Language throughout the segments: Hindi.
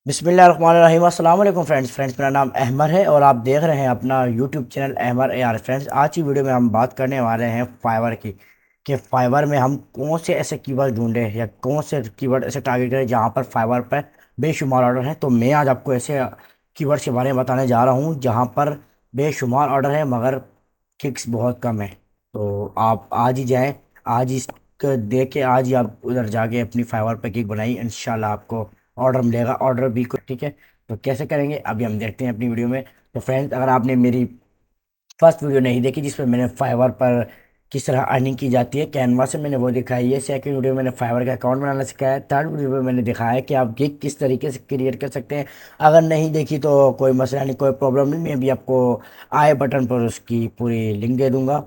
बिस्मिल्लाहिर्रहमानिर्रहीम। अस्सलाम वालेकुम फ्रेंड्स, मेरा नाम अहमद है और आप देख रहे हैं अपना YouTube channel Ahmed A R. Friends, आज की वीडियो में हम बात करने वाले हैं फाइवर की कि फाइवर में हम कौन से ऐसे कीवर्ड ढूंढें या कौन से कीवर्ड ऐसे टारगेट करें जहां पर फाइवर पर बेशुमार ऑर्डर हैं। तो मैं आज आपको ऐसे कीवर्ड्स के बारे में बताने जा रहा हूं जहां पर बेशुमार ऑर्डर है मगर किक्स बहुत कम है। तो आप आज ही जाएं, आज ही दे के आज ही आप उधर जाके अपनी फाइवर पर किक बनाई, इंशाल्लाह आपको ऑर्डर मिलेगा। ऑर्डर भी कुछ ठीक है। तो कैसे करेंगे अभी हम देखते हैं अपनी वीडियो में। तो फ्रेंड्स, अगर आपने मेरी फर्स्ट वीडियो नहीं देखी जिसमें मैंने फाइवर पर किस तरह अर्निंग की जाती है कैनवा से, मैंने वो दिखाई है। सेकंड वीडियो में मैंने फाइवर का अकाउंट बनाना सिखाया है। थर्ड वीडियो में मैंने दिखाया है कि आप गिग किस तरीके से क्रिएट कर सकते हैं। अगर नहीं देखी तो कोई मसला नहीं, कोई प्रॉब्लम नहीं, मैं भी आपको आई बटन पर उसकी पूरी लिंक दे दूंगा।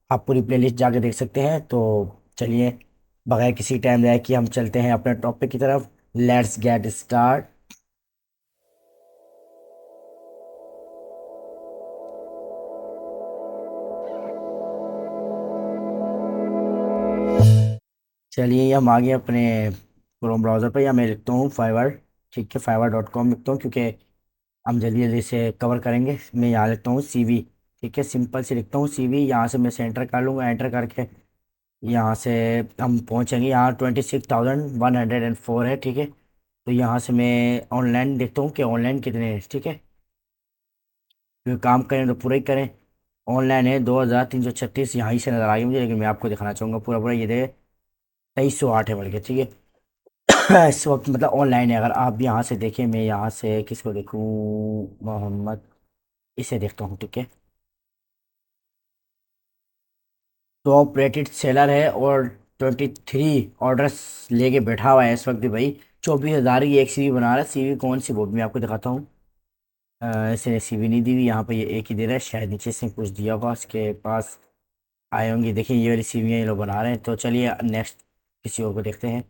आप पूरी प्लेलिस्ट जाके देख सकते हैं। तो चलिए, बगैर किसी टाइम जाए कि हम चलते हैं अपने टॉपिक की तरफ। Let's get start. चलिए, हम आ गए अपने क्रोम ब्राउज़र पर, या मैं लिखता हूँ फाइवर। ठीक है, fiverr.com लिखता हूँ क्योंकि हम जल्दी जल्दी से कवर करेंगे। मैं यहाँ लिखता हूँ CV। ठीक है, सिंपल से लिखता हूँ CV। यहाँ से मैं से एंटर कर लूँगा। एंटर करके यहाँ से हम पहुँचेंगे, यहाँ 26,104 है। ठीक है, तो यहाँ से मैं ऑनलाइन देखता हूँ कि ऑनलाइन कितने हैं। ठीक है, क्योंकि काम करें तो पूरा ही करें। ऑनलाइन है 2,336, यहाँ से नज़र आ गई मुझे, लेकिन मैं आपको दिखाना चाहूँगा पूरा पूरा। ये दे 2308 है बढ़ के। ठीक है, इस वक्त मतलब ऑनलाइन है। अगर आप भी यहाँ से देखें, मैं यहाँ से किसको देखूँ, मोहम्मद, इसे देखता हूँ। ठीक है, टॉप रेटेड सेलर है और 23 ऑर्डर्स लेके बैठा हुआ है इस वक्त भी भाई। 24,000 की एक CV बना रहा है। CV कौन सी, वो भी मैं आपको दिखाता हूँ। इसने CV नहीं दी हुई यहाँ पे, ये एक ही दे रहा है। शायद नीचे से कुछ दिया होगा इसके पास, आए होंगे। देखिए, ये वाली CV ये लोग बना रहे हैं। तो चलिए नेक्स्ट किसी और को देखते हैं।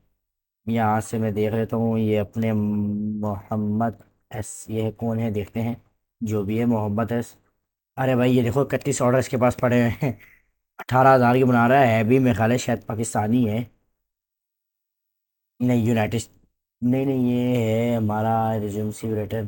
यहाँ से मैं देख लेता हूँ, ये अपने मोहम्मद एस, ये कौन है देखते हैं। जो भी है मोहम्मद एस। अरे भाई, ये देखो 31 ऑर्डर इसके पास पड़े हुए हैं। 18,000 की बना रहा है भी, मेरे ख्याल है शायद पाकिस्तानी है। नहीं, यूनाइटेड, नहीं नहीं, ये है हमारा रिज्यूम सिलेक्टर।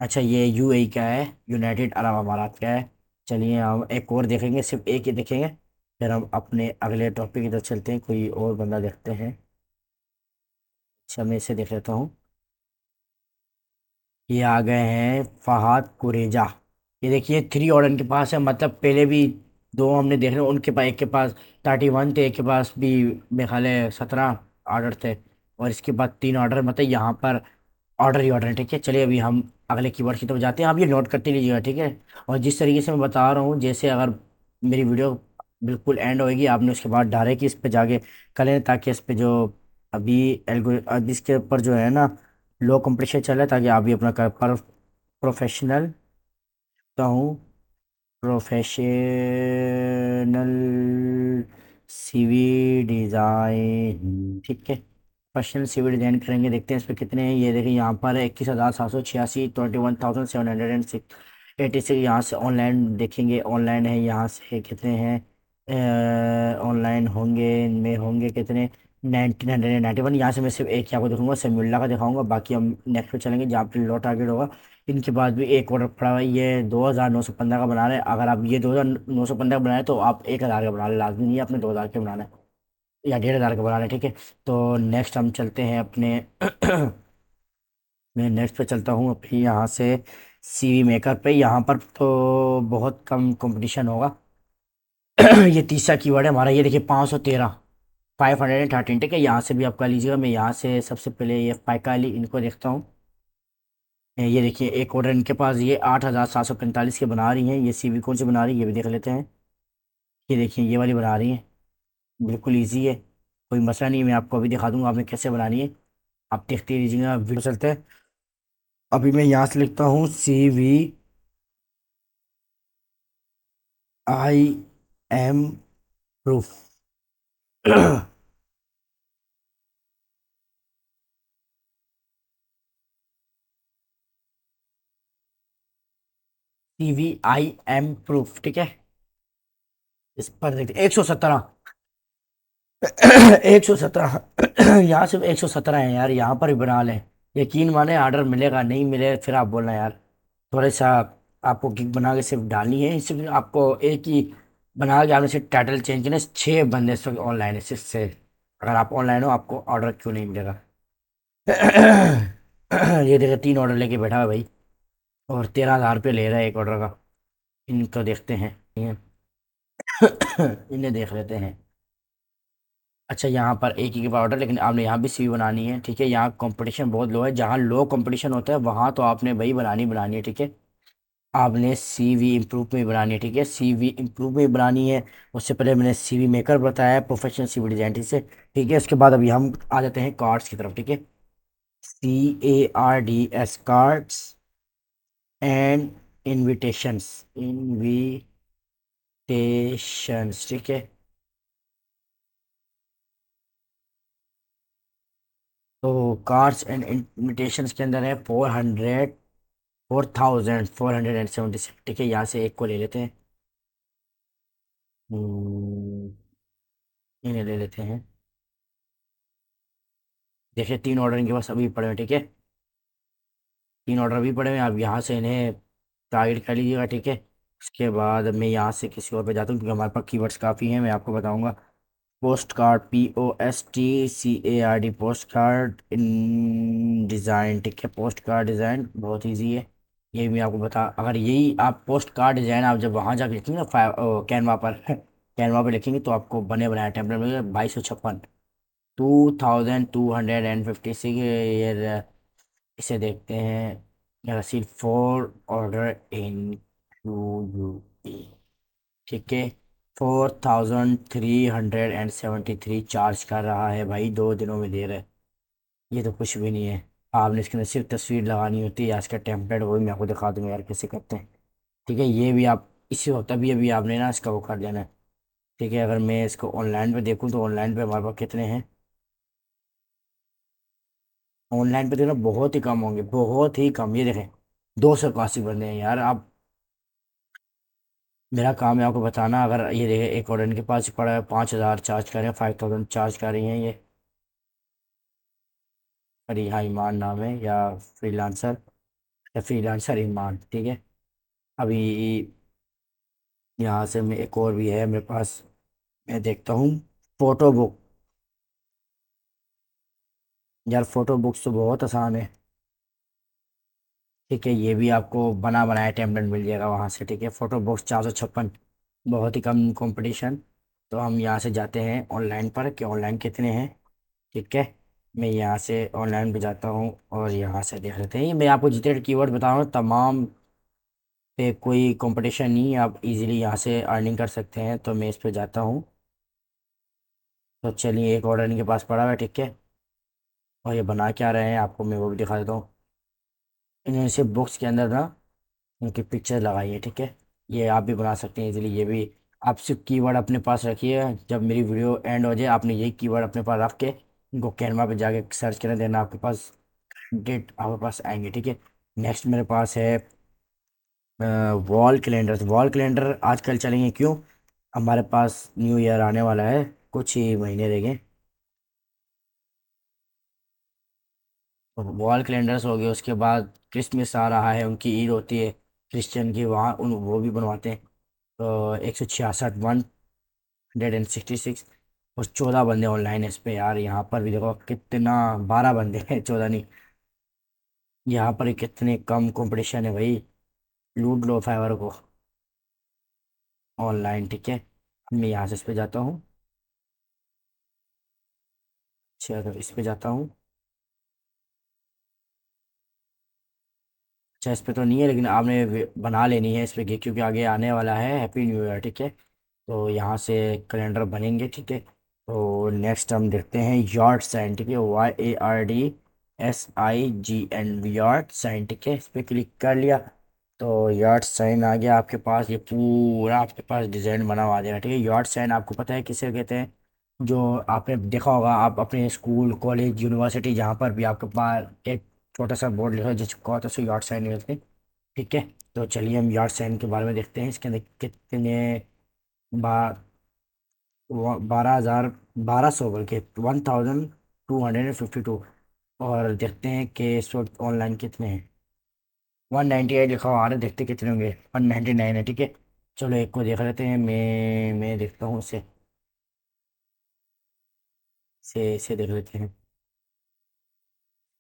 अच्छा, ये UAE का है, यूनाइटेड अरब अमारात का है। चलिए, हम एक और देखेंगे, सिर्फ एक ही देखेंगे, फिर हम अपने अगले टॉपिक की तरफ चलते हैं। कोई और बंदा देखते हैं। अच्छा, मैं इसे देख लेता हूँ। ये आ गए हैं फहाद कुरेजा। ये देखिए 3 ऑर्डर इनके पास है, मतलब पहले भी दो हमने देख रहे, उनके पास एक के पास 31 थे, एक के पास भी मेरे ख्याल है 17 ऑर्डर थे। और इसके बाद 3 ऑर्डर, मतलब यहाँ पर ऑर्डर ही ऑर्डर है। ठीक है, चलिए अभी हम अगले कीवर्ड की तरफ जाते हैं। आप ये नोट करते लीजिएगा। ठीक है, और जिस तरीके से मैं बता रहा हूँ, जैसे अगर मेरी वीडियो बिल्कुल एंड होएगी, आपने उसके बाद डायरेक्ट इस पे जाके करें, ताकि इस पे जो अभी अभी इसके ऊपर जो है ना, लो कंपटीशन चल रहा है, ताकि आप भी अपना कर पर प्रोफेशनल का हूँ, प्रोफेशनल CV डिज़ाइन। ठीक है, प्रोफेशनल CV डिज़ाइन करेंगे। देखते हैं इस पर कितने हैं। ये देखिए, यहाँ पर 21,786, 21,786। यहाँ से ऑनलाइन देखेंगे, ऑनलाइन है, यहाँ से कितने हैं। ऑनलाइन होंगे, इनमें होंगे कितने, 1991। यहाँ से मैं सिर्फ एक ही आपको दिखाऊंगा, समीउल्लाह का दिखाऊंगा। बाकी हम नेक्स्ट पे चलेंगे जहाँ पे लो टारगेट होगा। इनके बाद भी एक ऑर्डर पड़ा हुआ है, ये 2,915 का बना रहे हैं। अगर आप ये 2,915 का बनाए तो आप 1,000 का बना रहे, लाजमी नहीं है आपने 2,000 का बनाना है या 1,500 का बना रहे हैं। ठीक है, तो नेक्स्ट हम चलते हैं अपने मैं नेक्स्ट पे चलता हूँ अपनी यहाँ से CV मेकर पे। यहाँ पर तो बहुत कम कंपटीशन होगा। ये तीसरा कीवर्ड है हमारा। ये देखिए 513, 513। ठीक है, यहाँ से भी आप कर लीजिएगा। मैं यहाँ से सबसे पहले ये फाइका अली इनको देखता हूँ। ये देखिए एक ऑर्डर इनके पास, ये 8,745 के बना रही हैं। ये CV कौन से बना रही है ये भी देख लेते हैं। ये देखिए, ये वाली बना रही हैं, बिल्कुल ईजी है, कोई मसला नहीं है। मैं आपको अभी दिखा दूंगा आपने कैसे बनानी है, आप देखते रहिएगा। वीडियो चलते हैं। अभी मैं यहाँ से लिखता हूँ CVIM प्रूफ। CVIM proof. ठीक है, इस पर देखते 117। 117। यहाँ सिर्फ 117 है यार, यहाँ पर भी बना लें। यकीन माने ऑर्डर मिलेगा, नहीं मिले फिर आप बोलना यार। थोड़ा सा आपको गिग बना के सिर्फ डालनी है, सिर्फ आपको एक ही बना के आपने सिर्फ टाइटल चेंज करना है। 6 बंदे इस वक्त ऑनलाइन है सिर्फ से। अगर आप ऑनलाइन हो आपको ऑर्डर क्यों नहीं मिलेगा? ये देखिए 3 ऑर्डर लेके बैठा है भाई, और 13,000 रुपये ले रहा है एक ऑर्डर का। इनका देखते हैं इन्हें देख लेते हैं। अच्छा, यहाँ पर एक ही के बाद ऑर्डर, लेकिन आपने यहाँ भी सीवी बनानी है, ठीक है। यहाँ कंपटीशन बहुत लो है, जहाँ लो कंपटीशन होता है वहाँ तो आपने भाई बनानी है, ठीक है। आपने सीवी इम्प्रूव में बनानी है, ठीक है, सीवी इम्प्रूव में बनानी है। उससे पहले मैंने सीवी मेकर बताया है, प्रोफेशनल सीवी डिजाइन से, ठीक है। उसके बाद अभी हम आ जाते हैं कार्ड्स की तरफ, ठीक है। CARDS, कार्ड्स एंड इनविटेशंस, ठीक है। तो कार्ड्स एंड इनविटेशंस के अंदर है 4,476, ठीक है। यहाँ से एक को ले लेते हैं। हम्म, इन्हें ले लेते हैं। देखिए 3 ऑर्डर इनके पास अभी पड़े हुए हैं, ठीक है। 3 ऑर्डर अभी पड़े हुए हैं, आप यहाँ से इन्हें टारगेट कर लीजिएगा, ठीक है। उसके बाद मैं यहाँ से किसी और पे जाता हूँ, क्योंकि हमारे पास कीवर्ड्स काफ़ी हैं, मैं आपको बताऊँगा। Postcard, POSTCARD, postcard in design, ठीक है। पोस्ट कार्ड डिज़ाइन बहुत इजी है, ये भी आपको बता। अगर यही आप पोस्ट कार्ड डिज़ाइन आप जब वहाँ जाके लिखेंगे ना, कैनवा पर कैनवा पर लिखेंगे तो आपको बने बनाए टेम्पलेट मिलेगा 2256, 2256। ये इसे देखते हैं, रसीद फॉर ऑर्डर इन QUP, ठीक है। 4,373 चार्ज कर रहा है भाई, 2 दिनों में दे रहा है। ये तो कुछ भी नहीं है। आपने इसके अंदर सिर्फ तस्वीर लगानी होती है, या इसका टेम्पलेट वो भी मैं आपको दिखा दूंगा यार कैसे करते हैं, ठीक है। ये भी आप इसी वक्त अभी अभी आपने ना इसका वो कर देना है, ठीक है। अगर मैं इसको ऑनलाइन पे देखूँ तो ऑनलाइन पे हमारे पास कितने हैं? ऑनलाइन पे देखना बहुत ही कम होंगे, बहुत ही कम। ये देखें 281 बंदे हैं यार। आप, मेरा काम है आपको बताना। अगर ये देखें एक ऑर्डर इनके पास पड़ा है, 5,000 चार्ज कर रहे हैं, 5,000 चार्ज कर रही हैं ये। रिहा ईमान नाम है, या फ्रीलांसर, या फ्रीलांसर ईमान, ठीक है। अभी यहाँ से मैं एक और भी है मेरे पास, मैं देखता हूँ। फोटो बुक, यार फोटो बुक्स तो बहुत आसान है, ठीक है। ये भी आपको बना बनाया टेम्पलेट मिल जाएगा वहाँ से, ठीक है। फोटो बुक्स 456, बहुत ही कम कंपटीशन। तो हम यहाँ से जाते हैं ऑनलाइन पर कि ऑनलाइन कितने हैं, ठीक है। मैं यहाँ से ऑनलाइन पे जाता हूँ और यहाँ से देख लेते हैं। ये मैं आपको जितने कीवर्ड बता रहा हूँ तमाम पे कोई कंपटीशन नहीं है, आप इजीली यहाँ से अर्निंग कर सकते हैं। तो मैं इस पे जाता हूँ। तो चलिए एक ऑर्डर इनके पास पड़ा हुआ है, ठीक है। और ये बना क्या रहे हैं आपको मैं वो भी दिखा देता हूँ। इन्होंने सिर्फ बुक्स के अंदर ना उनकी पिक्चर लगाई है, ठीक है। ये आप भी बना सकते हैं इजीली, ये भी। आप सिर्फ कीवर्ड अपने पास रखिए, जब मेरी वीडियो एंड हो जाए आपने यही कीवर्ड अपने पास रख के इनको कैनवा पे जाके सर्च करने देना, आपके पास डेट आपके पास आएंगे, ठीक है। नेक्स्ट मेरे पास है वॉल कैलेंडर आजकल चलेंगे क्यों? हमारे पास न्यू ईयर आने वाला है, कुछ ही महीने रह गए। वॉल कैलेंडर्स हो गए, उसके बाद क्रिसमस आ रहा है, उनकी ईद होती है क्रिश्चियन की, वहाँ उन वो भी बनवाते हैं। तो 166, 166, और 14 बंदे ऑनलाइन है इस पे यार। यहाँ पर भी देखो कितना, 12 बंदे हैं, 14 नहीं। यहाँ पर ही कितने कम कंपटीशन है भाई, लूट लो फाइवर को ऑनलाइन, ठीक है। मैं यहाँ से इस पे जाता हूँ। अच्छा, तो इस पे जाता हूँ। अच्छा, इस पे तो नहीं है, लेकिन आपने बना लेनी है इस पे, क्योंकि आगे आने वाला है हैप्पी न्यू ईयर, ठीक है। तो यहाँ से कैलेंडर बनेंगे, ठीक है। तो नेक्स्ट हम देखते हैं यॉर्ड साइन, ठीक है। YARDSIGN, यॉर्ड साइन, ठीक है। इस पर क्लिक कर लिया तो यॉर्ड साइन आ गया आपके पास। ये पूरा आपके पास डिज़ाइन बना हुआ आ जाएगा, ठीक है। यॉर्ड साइन आपको पता है किसे कहते हैं? जो आपने देखा होगा, आप अपने स्कूल कॉलेज यूनिवर्सिटी जहाँ पर भी आपके पास एक छोटा सा बोर्ड लिखा है जिसको कहते हैं सो यॉर्ड साइन कहते हैं, ठीक है। तो चलिए हम यॉर्ड साइन के बारे में देखते हैं, इसके अंदर कितने बार 12,000, 1200 बल्कि 1252। और देखते हैं कि इस वक्त ऑनलाइन कितने हैं। 198 लिखा हुआ आ रहा है, देखते कितने होंगे। 199 है, ठीक है। चलो एक को देख लेते हैं, मैं देखता हूँ उसे। से देख लेते हैं।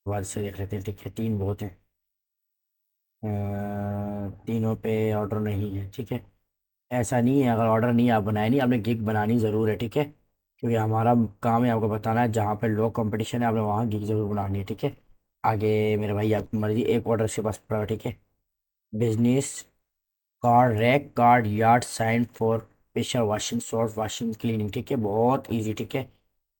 बाद से देख लेते हैं, ठीक है। तीन बहुत हैं। तीनों पे ऑर्डर नहीं है, ठीक है। ऐसा नहीं है, अगर ऑर्डर नहीं आप बनाए नहीं, आपने गिग बनानी ज़रूर है, ठीक है। क्योंकि हमारा काम है आपको बताना है, जहाँ पे लो कंपटीशन है आपने वहाँ गिग ज़रूर बनानी है, ठीक है। आगे मेरे भाई आपकी मर्जी, एक ऑर्डर से बस पड़ा, ठीक है। Business card, rack card, yard sign for pressure washing, sort washing, cleaning, ठीक है। बहुत इजी, ठीक है।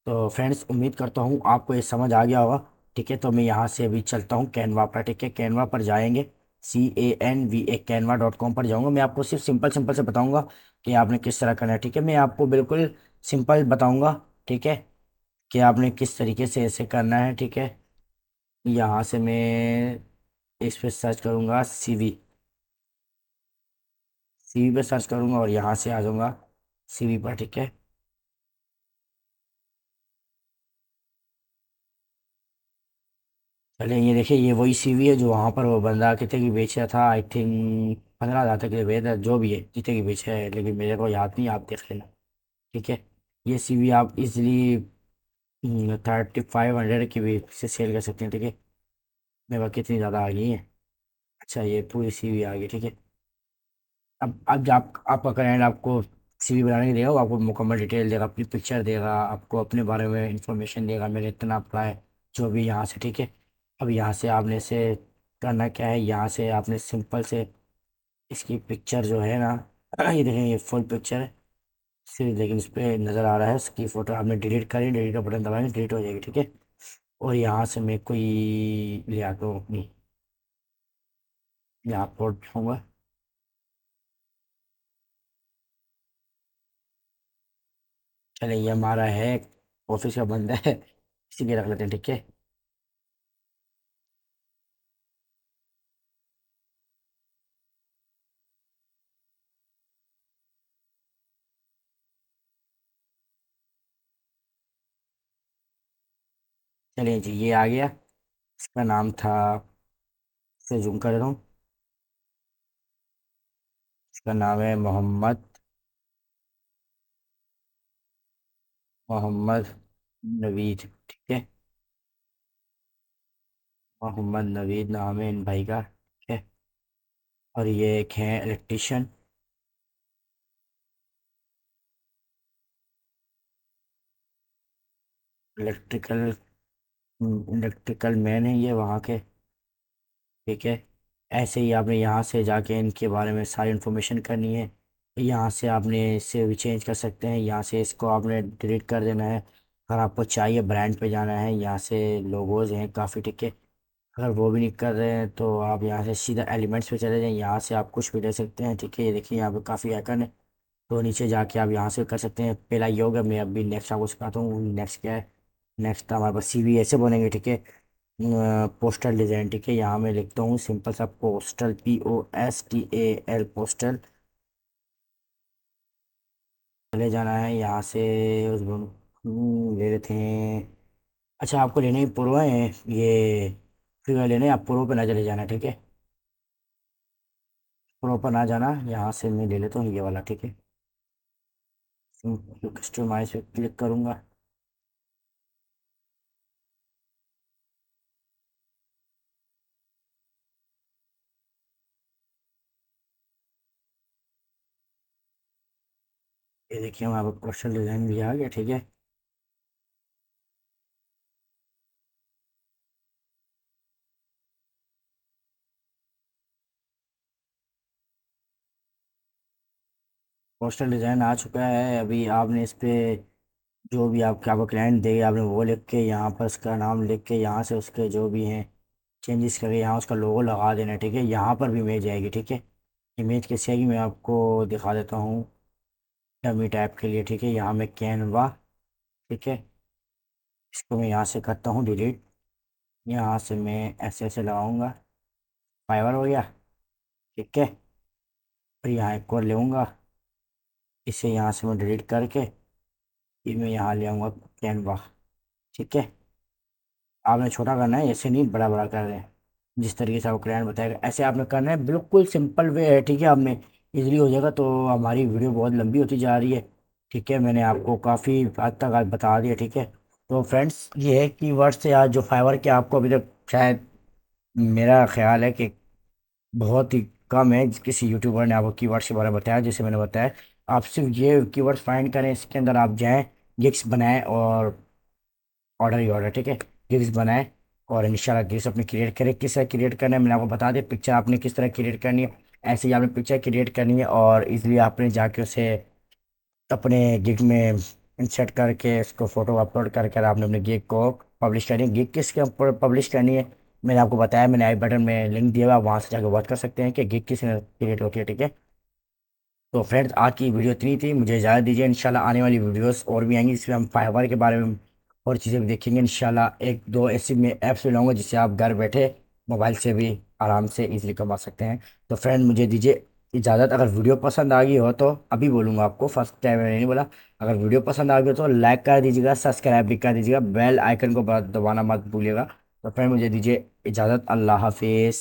तो फ्रेंड्स उम्मीद करता हूँ आपको ये समझ आ गया होगा, ठीक है। तो मैं यहाँ से अभी चलता हूँ कैनवा पर, ठीक है। कैनवा पर जाएंगे, CANVA canva.com पर जाऊँगा। मैं आपको सिर्फ सिंपल सिंपल से बताऊँगा कि आपने किस तरह करना है, ठीक है। मैं आपको बिल्कुल सिंपल बताऊँगा, ठीक है, कि आपने किस तरीके से ऐसे करना है, ठीक है। यहाँ से मैं इस पर सर्च करूँगा, सीवी पे सर्च करूँगा और यहाँ से आ जाऊँगा सीवी पर, ठीक है। चलिए ये देखिए, ये वही सीवी है जो वहाँ पर वो बंदा कितने की बेच रहा था, आई थिंक 15,000 तक के बेच रहा है, जो भी है जितने की बेचा है, लेकिन मेरे को याद नहीं, आप देख लेना, ठीक है। ये सीवी आप इजीली 3500 की भी से सेल कर सकते हैं, ठीक है। मेरे पास कितनी ज़्यादा आ गई है। अच्छा ये पूरी सीवी आ गई, ठीक है। अब जब आपका क्लाइंट आपको सीवी बनाने के देगा, वो आपको मुकम्मल डिटेल देगा, अपनी पिक्चर देगा, आपको अपने बारे में इंफॉर्मेशन देगा, मैंने इतना पढ़ा है, जो भी यहाँ से, ठीक है। अब यहाँ से आपने से करना क्या है, यहाँ से आपने सिंपल से इसकी पिक्चर जो है ना, ये देखें, ये फुल पिक्चर है सिर्फ, लेकिन इस पर नज़र आ रहा है इसकी फ़ोटो, आपने डिलीट करी, डिलीट का बटन दबाएंगे, डिलीट हो जाएगी, ठीक है। और यहाँ से मैं कोई ले आता हूँ अपनी, यहाँ अपलोड होगा। चलिए ये हमारा है, ऑफिस का बंदा है, इसी के रख लेते हैं, ठीक है। चलिए जी ये आ गया। इसका नाम था, से जूम कर रहा हूँ, इसका नाम है मोहम्मद, मोहम्मद नवीद, ठीक है। मोहम्मद नवीद नाम है इन भाई का, ठीक है। और ये एक है इलेक्ट्रिशियन, इलेक्ट्रिकल इलेक्ट्रिकल मैन है ये वहाँ के, ठीक है। ऐसे ही आपने यहाँ से जाके इनके बारे में सारी इन्फॉर्मेशन करनी है। यहाँ से आपने इसे भी चेंज कर सकते हैं, यहाँ से इसको आपने डिलीट कर देना है। अगर आपको चाहिए ब्रांड पे जाना है, यहाँ से लोगोज हैं काफ़ी, ठीक है। अगर वो भी नहीं कर रहे हैं तो आप यहाँ से सीधा एलिमेंट्स पे चले जाएं, यहाँ से आप कुछ भी ले सकते हैं, ठीक है। ये देखिए यहाँ पे काफ़ी आइकन है, तो नीचे जाके आप यहाँ से कर सकते हैं। पहला ये होगा, मैं अभी नेक्स्ट आपको सिखाता हूँ नेक्स्ट क्या है। नेक्स्ट हमारे पास CV ऐसे बनेंगे, ठीक है। पोस्टल डिज़ाइन, ठीक है। यहाँ मैं लिखता हूँ सिंपल सा पोस्टल, POSTAL पोस्टल। चले जाना है यहाँ से, उस ले लेते हैं। अच्छा आपको लेने ही पूर्व है ये, फिगर लेने आप पूर्व पे ना चले जाना, ठीक है। पूर्व पर ना जाना, यहाँ से मैं ले लेता हूँ ये वाला, ठीक है। कस्टमाइज पे क्लिक करूँगा। ये देखिए हमारे पास पोस्टल डिज़ाइन भी आ गया, ठीक है। पोस्टल डिज़ाइन आ चुका है। अभी आपने इस पे जो भी आपका क्लाइंट देगा, आपने वो लिख के यहाँ पर उसका नाम लिख के, यहाँ से उसके जो भी हैं चेंजेस करके यहाँ उसका लोगो लगा देना, ठीक है। यहाँ पर भी इमेज आएगी, ठीक है। इमेज कैसे आएगी मैं आपको दिखा देता हूँ, डमी टाइप के लिए, ठीक है। यहाँ मैं कैनवा, ठीक है, इसको मैं यहाँ से करता हूँ डिलीट। यहाँ से मैं ऐसे ऐसे लगाऊंगा, फाइवर हो गया, ठीक है। फिर यहाँ एक और लेऊंगा, इसे यहाँ से मैं डिलीट करके ये मैं यहाँ ले आऊँगा कैनवा। ठीक है, आपने छोटा करना है, ऐसे नहीं बड़ा बड़ा कर रहे हैं। जिस तरीके से आपको क्लाइंट बताएगा ऐसे आपने करना है, बिल्कुल सिंपल वे है। ठीक है, आप में इजीली हो जाएगा। तो हमारी वीडियो बहुत लंबी होती जा रही है। ठीक है, मैंने आपको काफ़ी हद तक आज बता दिया। ठीक है, तो फ्रेंड्स ये है कि वर्ड से आज जो फाइवर के आपको अभी तक शायद, मेरा ख्याल है कि बहुत ही कम है किसी यूट्यूबर ने आपको कीवर्ड्स के बारे में बताया जैसे मैंने बताया। आप सिर्फ ये कीवर्ड्स फाइंड करें, इसके अंदर आप जाएं, गिग्स बनाएं और ऑर्डर ही ऑर्डर। ठीक है, गिग्स बनाएं और इंशाल्लाह गिग्स अपने क्रिएट करें। किस तरह क्रिएट करना है मैंने आपको बता दिया। पिक्चर आपने किस तरह क्रिएट करनी है, ऐसे ही आपने पिक्चर क्रिएट करनी है और इसलिए आपने जाके उसे अपने गिग में इंसर्ट करके उसको फोटो अपलोड करके आपने अपने गिग को पब्लिश करनी है। गिग किसके ऊपर पब्लिश करनी है मैंने आपको बताया, मैंने आई बटन में लिंक दिया हुआ, आप वहाँ से जाकर बात कर सकते हैं कि गिग किस क्रिएट होती है। ठीक है, तो फ्रेंड्स आज की वीडियो इतनी थी, मुझे इजाज़त दीजिए। इंशाल्लाह आने वाली वीडियोस और भी आएंगी, जिसमें हम फाइवर के बारे में और चीज़ें भी देखेंगे। इंशाल्लाह एक दो ऐसी मैं ऐप्स भी लाऊंगा जिससे आप घर बैठे मोबाइल से भी आराम से इजीली कमा सकते हैं। तो फ्रेंड मुझे दीजिए इजाज़त। अगर वीडियो पसंद आ गई हो तो अभी बोलूँगा आपको, फर्स्ट टाइम मैंने नहीं बोला। अगर वीडियो पसंद आ गई हो तो लाइक कर दीजिएगा, सब्सक्राइब भी कर दीजिएगा, बेल आइकन को दबाना मत भूलिएगा। तो फ्रेंड मुझे दीजिए इजाज़त। अल्लाह हाफिज़।